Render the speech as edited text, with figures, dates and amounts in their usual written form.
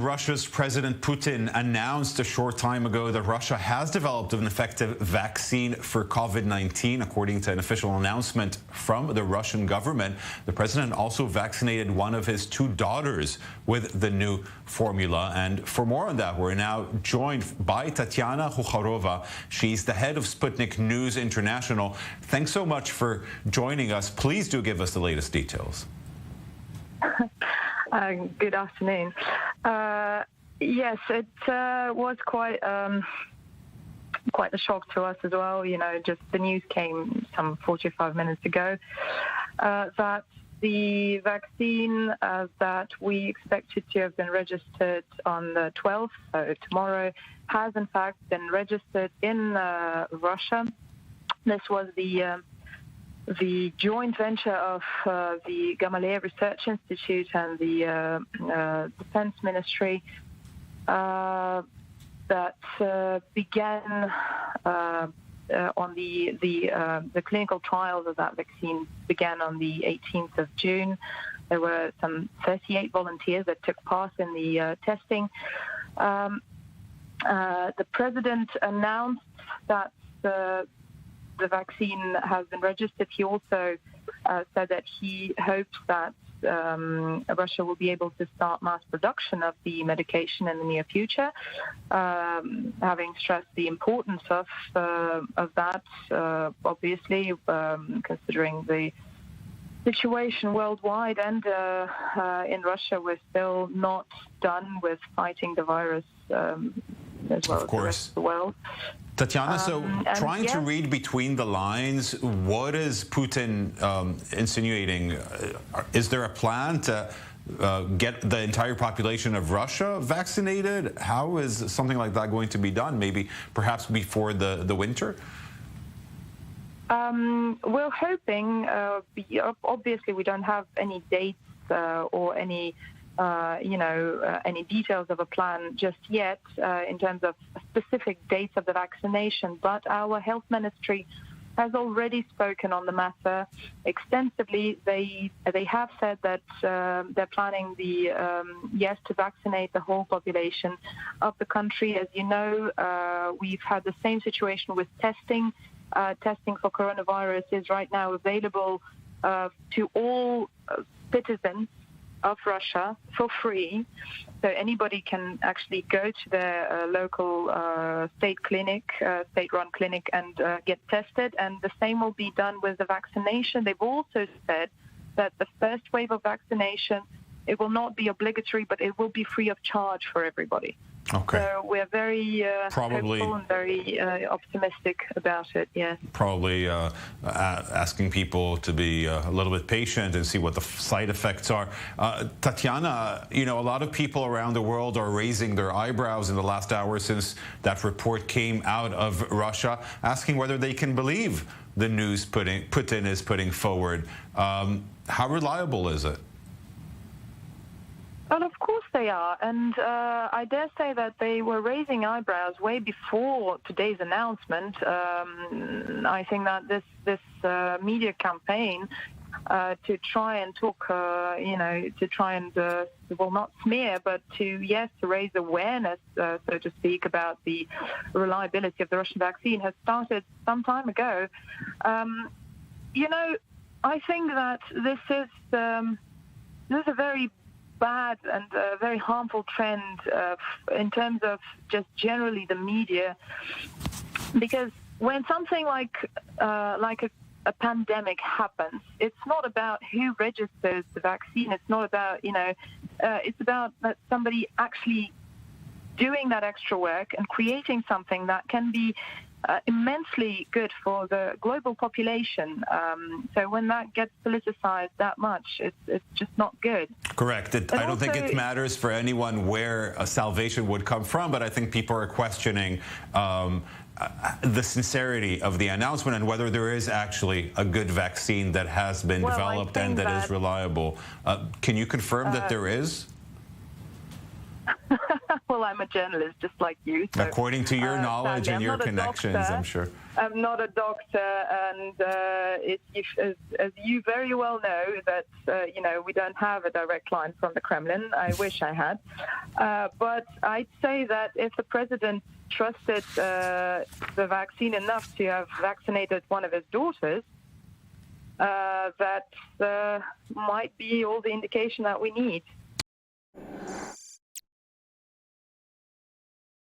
Russia's President Putin announced a short time ago that Russia has developed an effective vaccine for COVID-19, according to an official announcement from the Russian government. The president also vaccinated one of his two daughters with the new formula. And for more on that, we're now joined by Tatiana Kukharova. She's the head of Sputnik News International. Thanks so much for joining us. Please do give us the latest details. Good afternoon. Yes, it was quite a shock to us as well. You know, just the news came some 45 minutes ago that the vaccine that we expected to have been registered on the 12th, so tomorrow, has in fact been registered in Russia. This was the joint venture of the Gamaleya Research Institute and the Defense Ministry that began on the clinical trials of that vaccine began on the 18th of June. There were some 38 volunteers that took part in the testing. The president announced that the vaccine has been registered. He also said that he hopes that Russia will be able to start mass production of the medication in the near future, having stressed the importance of that, obviously, considering the situation worldwide and in Russia. We're still not done with fighting the virus as well as the rest of the world. Tatiana, so trying to read between the lines, what is Putin insinuating? Is there a plan to get the entire population of Russia vaccinated? How is something like that going to be done? Maybe perhaps before the winter? We're hoping, obviously we don't have any dates or any any details of a plan just yet in terms of specific dates of the vaccination, but our health ministry has already spoken on the matter extensively. They have said that they're planning to vaccinate the whole population of the country. As you know, we've had the same situation with testing. Testing for coronavirus is right now available to all citizens of Russia for free, so anybody can actually go to their local state-run clinic and get tested, and the same will be done with the vaccination. They've also said that the first wave of vaccination, it will not be obligatory, but it will be free of charge for everybody. Okay. So we're very hopeful and very optimistic about it, yes. Probably asking people to be a little bit patient and see what the side effects are. Tatiana, you know, a lot of people around the world are raising their eyebrows in the last hour since that report came out of Russia, asking whether they can believe the news Putin is putting forward. How reliable is it? Well, of course they are, and I dare say that they were raising eyebrows way before today's announcement. I think that this media campaign to try and talk, to try and, well, not smear, but to raise awareness, so to speak, about the reliability of the Russian vaccine has started some time ago. I think that this is a very bad and very harmful trend in terms of just generally the media, because when something like a pandemic happens, it's not about who registers the vaccine. It's not about it's about that somebody actually doing that extra work and creating something that can be immensely good for the global population. So when that gets politicized that much, it's just not good. Correct. I don't think it matters for anyone where a salvation would come from, but I think people are questioning the sincerity of the announcement and whether there is actually a good vaccine that has been developed and that is reliable. Can you confirm that there is? Well, I'm a journalist just like you. So, according to your knowledge and your connections, I'm sure. I'm not a doctor, and as you very well know, that we don't have a direct line from the Kremlin. I wish I had, but I'd say that if the president trusted the vaccine enough to have vaccinated one of his daughters, that might be all the indication that we need.